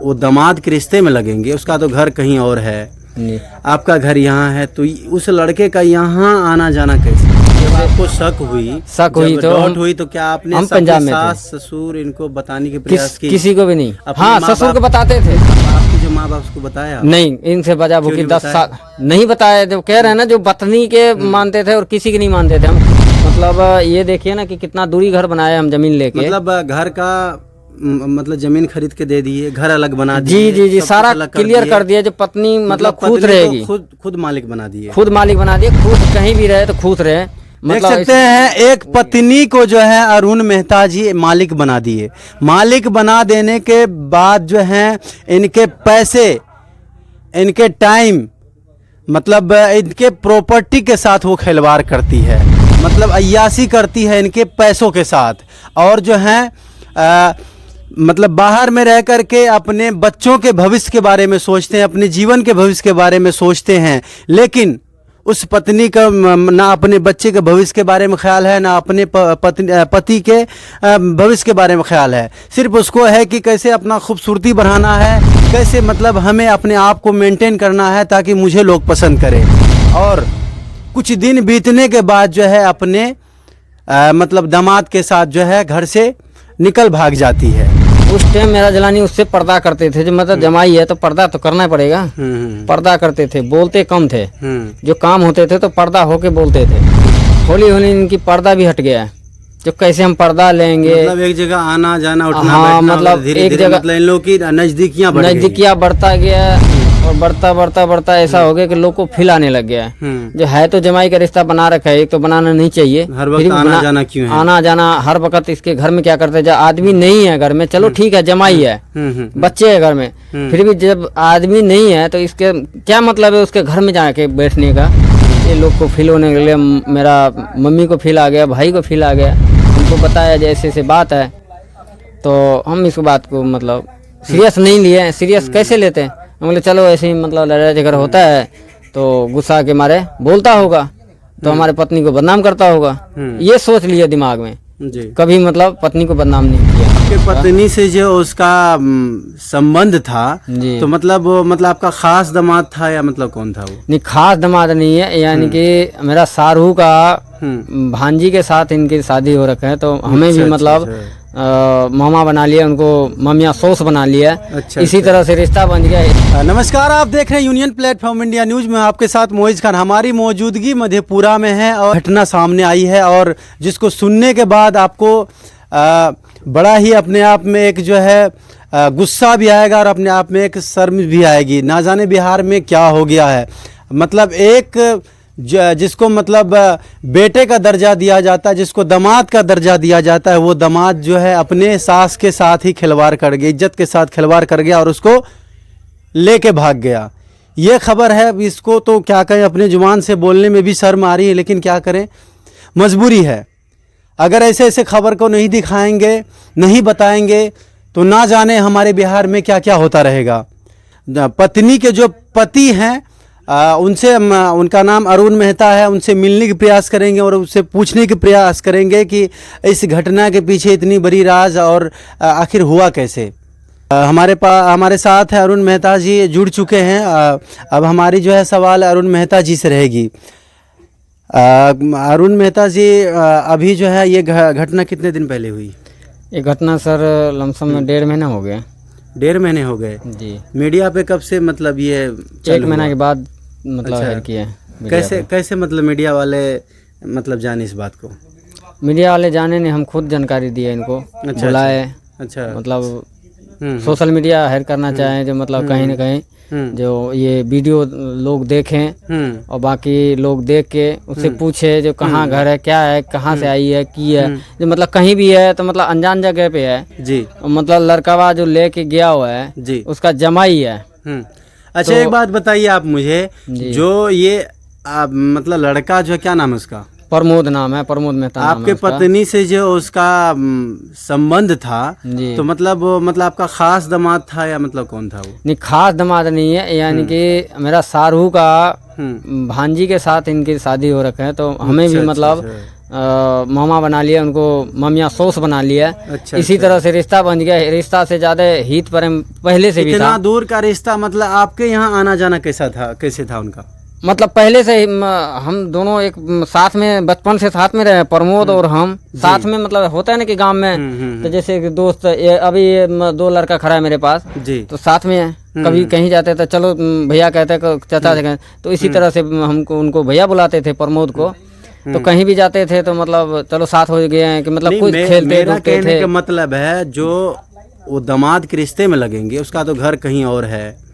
वो दामाद के रिश्ते में लगेंगे, उसका तो घर कहीं और है, आपका घर यहाँ है, तो उस लड़के का यहाँ आना जाना कैसे? जब आपको शक हुई तो डाउट हुई, तो क्या आपने पंजाब में सास ससुर इनको बताने के प्रयास की? किसी को भी नहीं। हाँ, ससुर को बताते थे। आपके जो माँ बाप उसको बताया? नहीं, इनसे बजा भूखी 10 साल नहीं बताया। जो कह रहे हैं ना, जो पत्नी के मानते थे और किसी की नहीं मानते थे हम। मतलब ये देखिए ना कि कितना दूरी घर बनाया हम जमीन लेके। मतलब घर का मतलब जमीन खरीद के दे दिए, घर अलग बना दिए। जी, सारा क्लियर कर दिया। जो पत्नी मतलब खुद रहेगी, खुद मालिक बना दिए, खुद मालिक बना दिए। खुद कहीं भी रहे तो खुद रहे। देख सकते हैं, एक पत्नी को जो है अरुण मेहता जी मालिक बना दिए। मालिक बना देने के बाद जो है इनके पैसे, इनके टाइम, मतलब इनके प्रॉपर्टी के साथ वो खिलवाड़ करती है, मतलब अय्याशी करती है इनके पैसों के साथ। और जो है मतलब बाहर में रह कर के अपने बच्चों के भविष्य के बारे में सोचते हैं, अपने जीवन के भविष्य के बारे में सोचते हैं, लेकिन उस पत्नी का ना अपने बच्चे के भविष्य के बारे में ख्याल है, ना अपने पति के भविष्य के बारे में ख्याल है। सिर्फ उसको है कि कैसे अपना खूबसूरती बढ़ाना है, कैसे मतलब हमें अपने आप को मेंटेन करना है ताकि मुझे लोग पसंद करें। और कुछ दिन बीतने के बाद जो है अपने मतलब दामाद के साथ जो है घर से निकल भाग जाती है। उस टाइम मेरा जलानी उससे पर्दा करते थे। जो मतलब जमाई है तो पर्दा तो करना पड़ेगा। पर्दा करते थे, बोलते कम थे। जो काम होते थे तो पर्दा होके बोलते थे। होली होली इनकी पर्दा भी हट गया है। जो कैसे हम पर्दा लेंगे, मतलब एक जगह आना जाना उठना हाँ, बैठना, मतलब एक जगह मतलब इन लोगों की नजदीकियां बढ़ता गया। और बढ़ता ऐसा हो गया कि लोग को फील आने लग गया है। जो है तो जमाई का रिश्ता बना रखा है, एक तो बनाना नहीं चाहिए। हर वक्त आना जाना क्यों है? आना जाना हर वक्त इसके घर में क्या करते हैं? जब आदमी नहीं है घर में, चलो ठीक है जमाई है, बच्चे है घर में, फिर भी जब आदमी नहीं है तो इसके क्या मतलब है उसके घर में जाके बैठने का? ये लोग को फील होने के लिए, मेरा मम्मी को फील आ गया, भाई को फील आ गया। उनको बताया जैसे ऐसे बात है, तो हम इस बात को मतलब सीरियस नहीं लिए। सीरियस कैसे लेते हैं? हम बोले चलो ऐसे ही मतलब लड़ाई झगड़ा होता है तो गुस्सा के मारे बोलता होगा, तो हमारे पत्नी को बदनाम करता होगा। ये सोच लिया दिमाग में जी। कभी मतलब पत्नी को बदनाम नहीं किया। आपके पत्नी से जो उसका संबंध था तो मतलब आपका खास दामाद था या मतलब कौन था वो? नहीं, खास दामाद नहीं है। यानी कि मेरा शाहरुख का भांजी के साथ इनकी शादी हो रखा है, तो हमें भी मतलब मामा बना लिया, उनको ममिया सॉस बना लिया। इसी तरह से रिश्ता बन गया। नमस्कार, आप देख रहे हैं यूनियन प्लेटफॉर्म इंडिया न्यूज में, आपके साथ मोइज खान। हमारी मौजूदगी मधेपुरा में है और घटना सामने आई है, और जिसको सुनने के बाद आपको बड़ा ही अपने आप में एक जो है गुस्सा भी आएगा और अपने आप में एक शर्म भी आएगी। ना जाने बिहार में क्या हो गया है। मतलब एक जिसको मतलब बेटे का दर्जा दिया जाता है, जिसको दामाद का दर्जा दिया जाता है, वो दामाद जो है अपने सास के साथ ही खिलवाड़ कर गया, इज्जत के साथ खिलवाड़ कर गया और उसको लेके भाग गया। ये खबर है। इसको तो क्या कहें, अपने जुबान से बोलने में भी शर्म आ रही है, लेकिन क्या करें, मजबूरी है। अगर ऐसे ऐसे खबर को नहीं दिखाएंगे, नहीं बताएंगे, तो ना जाने हमारे बिहार में क्या क्या होता रहेगा। पत्नी के जो पति हैं उनसे, उनका नाम अरुण मेहता है, उनसे मिलने के प्रयास करेंगे और उससे पूछने के प्रयास करेंगे कि इस घटना के पीछे इतनी बड़ी राज और आखिर हुआ कैसे। हमारे साथ है अरुण मेहता जी, जुड़ चुके हैं। अब हमारी जो है सवाल अरुण मेहता जी से रहेगी। अरुण मेहता जी, अभी जो है ये घटना कितने दिन पहले हुई? ये घटना सर लमसम में 1.5 महीना हो गया। 1.5 महीने हो गए जी। मीडिया पे कब से मतलब ये 1 महीना के बाद मतलब है किया। कैसे मतलब मीडिया वाले मतलब जाने इस बात को? मीडिया वाले जाने ने, हम खुद जानकारी दिए इनको। बुलाए। अच्छा, मतलब सोशल मीडिया हैक करना चाहें, जो मतलब कहीं ना कहीं जो ये वीडियो लोग देखें और बाकी लोग देख के उससे पूछे जो कहाँ घर है, क्या है, कहाँ से आई है, की है। जो मतलब कहीं भी है तो मतलब अनजान जगह पे है जी। मतलब लड़कावा जो लेके गया हुआ है जी, उसका जमाई है। अच्छा, तो एक बात बताइए आप मुझे, जो ये मतलब लड़का जो है, क्या नाम है उसका? प्रमोद नाम है, प्रमोद मेहता। आपके पत्नी से जो उसका संबंध था तो मतलब आपका खास दामाद था या मतलब कौन था वो? नहीं, खास दामाद नहीं है। यानी कि मेरा शाहरुख का भांजी के साथ इनकी शादी हो रखा है, तो हमें भी मतलब मामा बना लिया, उनको ममिया सौस बना लिया। अच्छा, इसी तरह से रिश्ता बन गया। रिश्ता से ज्यादा हित प्रेम पहले से भी था। इतना दूर का रिश्ता, मतलब आपके यहाँ आना जाना कैसा था, कैसे था उनका? मतलब पहले से ही हम दोनों एक साथ में बचपन से साथ में रहे, प्रमोद और हम साथ में। मतलब होता है ना कि गांव में तो जैसे कि दोस्त, अभी ये 2 लड़का खड़ा है मेरे पास जी, तो साथ में है। कभी कहीं जाते थे चलो भैया कहते चाचा से, तो इसी तरह से हमको उनको भैया बुलाते थे प्रमोद को। तो कहीं भी जाते थे तो मतलब चलो साथ हो गए हैं कि मतलब कुछ खेलते मेरा कहने का मतलब है जो वो दामाद के रिश्ते में लगेंगे उसका तो घर कहीं और है,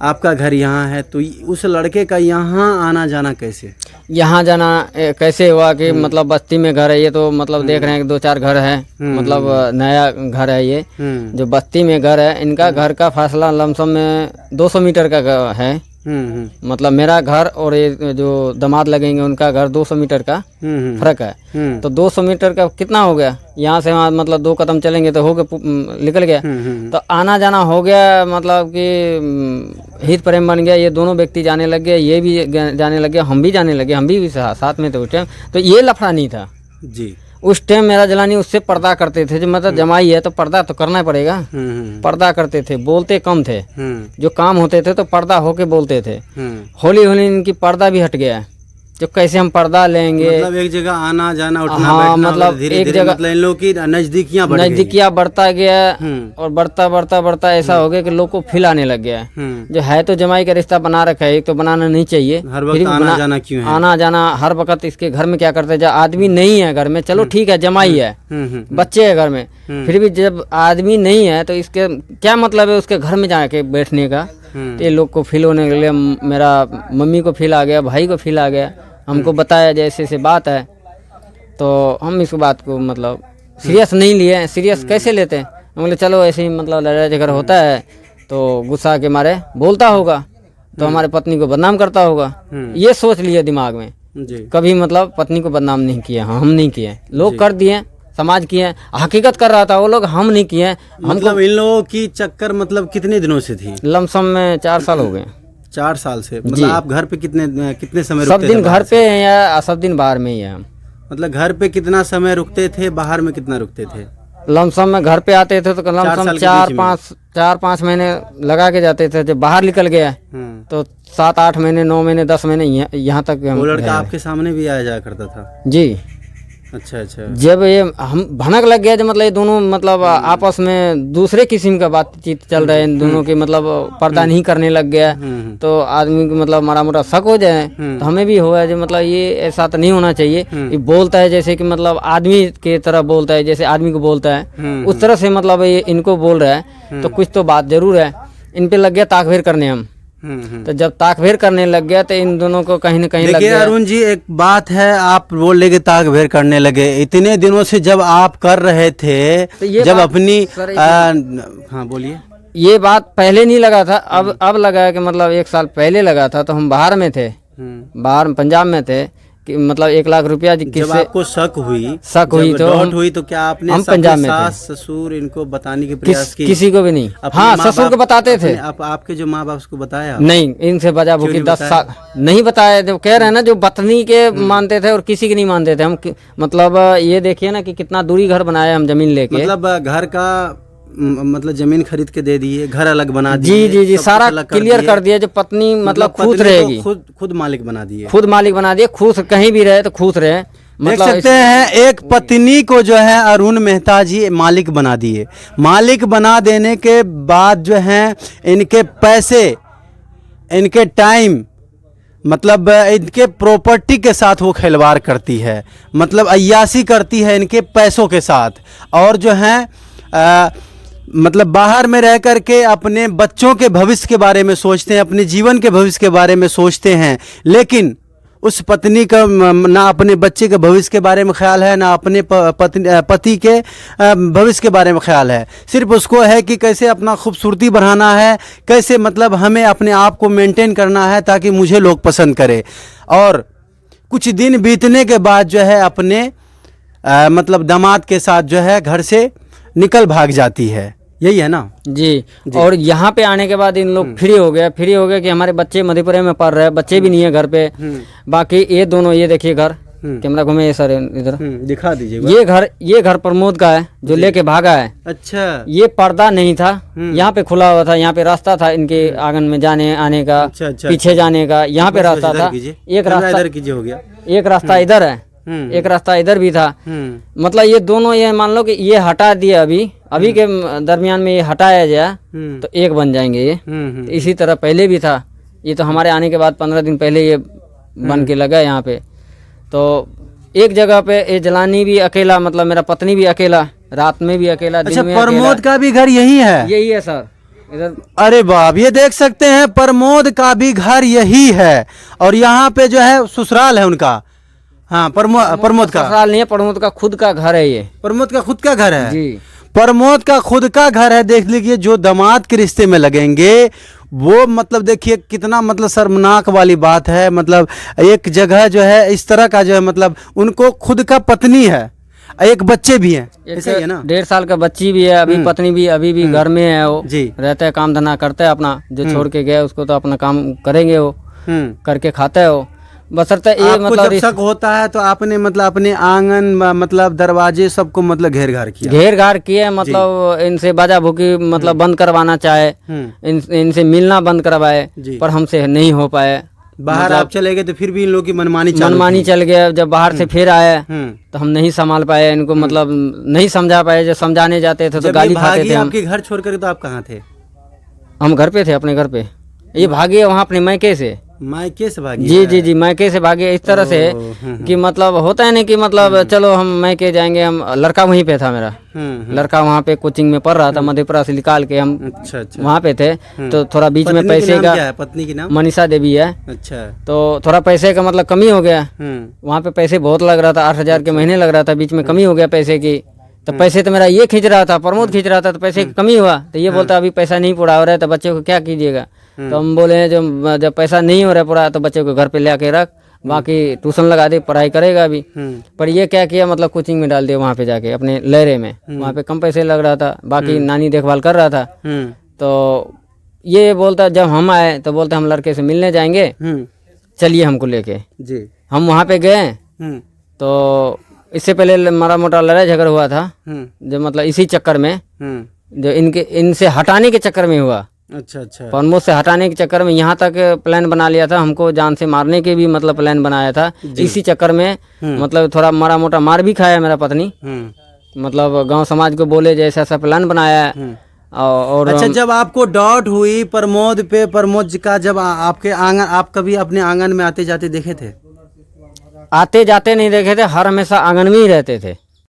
आपका घर यहाँ है, तो उस लड़के का यहाँ आना जाना कैसे? यहाँ जाना कैसे हुआ कि मतलब बस्ती में घर है ये, तो मतलब देख रहे हैं कि 2-4 घर है, मतलब नया घर है ये। जो बस्ती में घर है, इनका घर का फासला लमसम में 200 मीटर का है। मतलब मेरा घर और ये जो दामाद लगेंगे उनका घर 200 मीटर का फर्क है। तो 200 मीटर का कितना हो गया, यहाँ से वहाँ मतलब 2 कदम चलेंगे तो हो गया, निकल गया। तो आना जाना हो गया, मतलब कि हित प्रेम बन गया। ये दोनों व्यक्ति जाने लग गए, ये भी जाने लगे, हम भी जाने लगे, हम भी साथ में थे उस टाइम। तो ये लफड़ा नहीं था जी। उस टाइम। मेरा जलानी उससे पर्दा करते थे, जो मतलब जमाई है तो पर्दा तो करना पड़ेगा। पर्दा करते थे, बोलते कम थे। जो काम होते थे तो पर्दा होके बोलते थे। हौली हौली इनकी पर्दा भी हट गया है, जो कैसे हम पर्दा लेंगे। मतलब एक जगह आना जाना उठना हाँ, बैठना, मतलब धीरे एक धीरे जगह मतलब इन लोगों की नजदीकियां बढ़ता गया और बढ़ता ऐसा हो गया कि लोग को फील आने लग गया है। जो है तो जमाई का रिश्ता बना रखा है, एक तो बनाना नहीं चाहिए। हर वक्त आना जाना क्यों है? आना जाना हर वक्त इसके घर में क्या करते हैं, जब आदमी नहीं है घर में, चलो ठीक है जमाई है, बच्चे है घर में, फिर भी जब आदमी नहीं है तो इसके क्या मतलब है उसके घर में जाके बैठने का। तो ये लोग को फील होने के लिए, मेरा मम्मी को फील आ गया, भाई को फील आ गया, हमको बताया जैसे ऐसे बात है। तो हम इस बात को मतलब सीरियस नहीं लिए। सीरियस कैसे लेते हैं, हम बोले चलो ऐसे ही मतलब लड़ाई झगड़ा होता है तो गुस्सा के मारे बोलता होगा तो हमारे पत्नी को बदनाम करता होगा, ये सोच लिए दिमाग में जी। कभी मतलब पत्नी को बदनाम नहीं किया, हम नहीं किए, लोग कर दिए, समाज किए, हकीकत कर रहा था वो लोग, हम नहीं किए। मतलब इन लोगों की चक्कर मतलब कितने दिनों से थी? लमसम में 4 साल हो गए। 4 साल से। मतलब आप घर पे कितने समय सब रुकते दिन थे घर पे हैं या सब दिन बाहर में ही है हम? मतलब घर पे कितना समय रुकते थे, बाहर में कितना रुकते थे? लमसम में घर पे आते थे तो लमसम 4-5 महीने लगा के जाते थे। जब बाहर निकल गया तो 7-8 महीने 9 महीने 10 महीने यहाँ तक हम वो लड़का रहे। आपके सामने भी आया जाया करता था? जी। अच्छा अच्छा। जब ये हम भनक लग गया, जब मतलब ये दोनों मतलब आपस में दूसरे किस्म का बातचीत चल रहा है इन दोनों की, मतलब पर्दा नहीं करने लग गया तो आदमी को मतलब मारा मोटा शक हो जाए। तो हमें भी हुआ जो मतलब ये ऐसा तो नहीं होना चाहिए। ये बोलता है जैसे कि मतलब आदमी की तरह बोलता है, जैसे आदमी को बोलता है उस तरह से मतलब ये इनको बोल रहा है, तो कुछ तो बात जरूर है। इन पे लग गया ताकभेर करने हम। तो जब ताकभेर करने लग गया तो इन दोनों को कहीं न कहीं लग देखिए गया। अरुण जी, एक बात है, आप बोल रहे कि ताकभेर करने लगे, इतने दिनों से जब आप कर रहे थे तो ये जब बात- अपनी सर, हाँ बोलिए। ये बात पहले नहीं लगा था, अब लगा है कि मतलब 1 साल पहले लगा था। तो हम बाहर में थे, बाहर पंजाब में थे कि मतलब 1 लाख रुपया जब किससे आपको शक हुई तो डाउट हुई तो क्या आपने हम सबके पंजाब में थे। सास ससुर इनको बताने के प्रयास की? किसी को भी नहीं। अपने हाँ, माँ ससुर बाप- को बताते थे। आपके जो माँ बाप को बताया? नहीं, इनसे बजा भूखी नहीं 10 साल नहीं बताया। जो कह रहे हैं ना, जो पत्नी के मानते थे और किसी के नहीं मानते थे हम। मतलब ये देखिए ना कि कितना दूरी घर बनाया हम जमीन लेके। मतलब घर का मतलब जमीन खरीद के दे दिए, घर अलग बना जी दिए, जी जी, सब सारा कुछ अलग क्लियर दिए। कर दिया। जो पत्नी मतलब खुश पत्नी को रहेगी, खुद मालिक बना दिए, खुद मालिक बना दिए, खुश कहीं भी रहे तो खुश रहे। देख मतलब सकते हैं एक पत्नी को जो है अरुण मेहता जी मालिक बना दिए। मालिक बना देने के बाद जो है इनके पैसे, इनके टाइम, मतलब इनके प्रॉपर्टी के साथ वो खिलवाड़ करती है, मतलब अय्याशी करती है इनके पैसों के साथ। और जो है मतलब बाहर में रह कर के अपने बच्चों के भविष्य के बारे में सोचते हैं, अपने जीवन के भविष्य के बारे में सोचते हैं, लेकिन उस पत्नी का ना अपने बच्चे के भविष्य के बारे में ख्याल है, ना अपने पति के भविष्य के बारे में ख्याल है। सिर्फ उसको है कि कैसे अपना खूबसूरती बढ़ाना है, कैसे मतलब हमें अपने आप को मेंटेन करना है ताकि मुझे लोग पसंद करें। और कुछ दिन बीतने के बाद जो है अपने मतलब दामाद के साथ जो है घर से निकल भाग जाती है। यही है ना? जी। और यहाँ पे आने के बाद इन लोग फ्री हो गए कि हमारे बच्चे मधेपुरा में पढ़ रहे हैं, बच्चे भी नहीं है घर पे। बाकी ये दोनों, ये देखिए घर, कैमरा घूमे सर इधर, दिखा दीजिए। ये घर प्रमोद का है जो लेके भागा है। अच्छा, ये पर्दा नहीं था, यहाँ पे खुला हुआ था, यहाँ पे रास्ता था इनके आंगन में जाने आने का। अच्छा, अच्छा, पीछे जाने का यहाँ पे रास्ता था। एक रास्ता इधर कीजिए, हो गया। एक रास्ता इधर है, एक रास्ता इधर भी था। मतलब ये दोनों, ये मान लो कि ये हटा दिया, अभी के दरमियान में ये हटाया जाए तो एक बन जाएंगे ये। तो इसी तरह पहले भी था, ये तो हमारे आने के बाद 15 दिन पहले ये बन के लगा यहाँ पे। तो एक जगह पे ये जलानी भी अकेला, मतलब मेरा पत्नी भी अकेला, रात में भी अकेला, अच्छा, दिन में प्रमोद का भी घर यही है? यही है सर इधर। अरे बाप, ये देख सकते हैं प्रमोद का भी घर यही है, और यहाँ पे जो है ससुराल है उनका। हाँ, प्रमोद का ससुराल नहीं है, प्रमोद का खुद का घर है ये। प्रमोद का खुद का घर है जी, प्रमोद का खुद का घर है। देख लीजिए, जो दामाद के रिश्ते में लगेंगे वो, मतलब देखिए कितना मतलब शर्मनाक वाली बात है। मतलब एक जगह जो है इस तरह का जो है, मतलब उनको खुद का पत्नी है, एक बच्चे भी हैं, ऐसा ही है ना? 1.5 साल का बच्ची भी है, अभी पत्नी भी अभी भी घर में है। वो जी, रहता है, काम धंधा करता है अपना, जो छोड़ के गया उसको तो अपना काम करेंगे वो, करके खाता है वो। बसरता ये आपको मतलब जब शक होता है तो आपने मतलब अपने आंगन मतलब दरवाजे सबको मतलब घेर घार किया? घेर घार किए, मतलब इनसे बाजा भूकी मतलब बंद करवाना चाहे, इनसे मिलना बंद करवाए, पर हमसे नहीं हो पाए। बाहर आप चले गए तो फिर भी इन लोगों की मनमानी चल गया। जब बाहर से फिर आए तो हम नहीं संभाल पाए इनको, मतलब नहीं समझा पाए। जब समझाने जाते थे तो गाली खाते थे। आपके घर छोड़ कर तो आप कहाँ थे? हम घर पे थे, अपने घर पे। ये भागे वहाँ अपने मायके से। मायके से भागे? जी जी जी, मायके से भागे। इस तरह से कि मतलब होता है ना कि मतलब चलो हम मायके जाएंगे। हम लड़का वहीं पे था मेरा, लड़का वहाँ पे कोचिंग में पढ़ रहा था, मधेपुरा से निकाल के हम वहाँ पे थे। तो थोड़ा बीच में पैसे का, पत्नी की नाम मनीषा देवी है। अच्छा, तो थोड़ा पैसे का मतलब कमी हो गया वहाँ पे। पैसे बहुत लग रहा था, 8,000 के महीने लग रहा था, बीच में कमी हो गया पैसे की। तो पैसे तो मेरा ये खींच रहा था, प्रमोद खींच रहा था, तो पैसे की कमी हुआ। तो ये बोलता अभी पैसा नहीं पूरा हो रहा है तो बच्चे को क्या कीजिएगा। तो हम बोले जब पैसा नहीं हो रहा है पूरा तो बच्चे को घर पे ले आके रख, बाकी ट्यूशन लगा दे, पढ़ाई करेगा अभी। पर ये क्या किया, मतलब कोचिंग में डाल दिया वहाँ पे जाके अपने लहरे में। वहाँ पे कम पैसे लग रहा था, बाकी नानी देखभाल कर रहा था। तो ये बोलता, जब हम आए तो बोलते हम लड़के से मिलने जाएंगे, चलिए हमको लेके। हम वहाँ पे गए तो इससे पहले मारा मोटा लड़ाई झगड़ा हुआ था, जो मतलब इसी चक्कर में, जो इनसे हटाने के चक्कर में हुआ। अच्छा अच्छा, प्रमोद से हटाने के चक्कर में यहाँ तक प्लान बना लिया था, हमको जान से मारने के भी मतलब प्लान बनाया था। इसी चक्कर में मतलब थोड़ा मारा मोटा मार भी खाया मेरा पत्नी। मतलब गांव समाज को बोले जैसा ऐसा प्लान बनाया है। और अच्छा, जब आपको डाउट हुई प्रमोद पे, प्रमोद जी का, जब आपके आंगन, आप कभी अपने आंगन में आते जाते देखे थे? आते जाते नहीं देखे थे, हर हमेशा आंगन में ही रहते थे।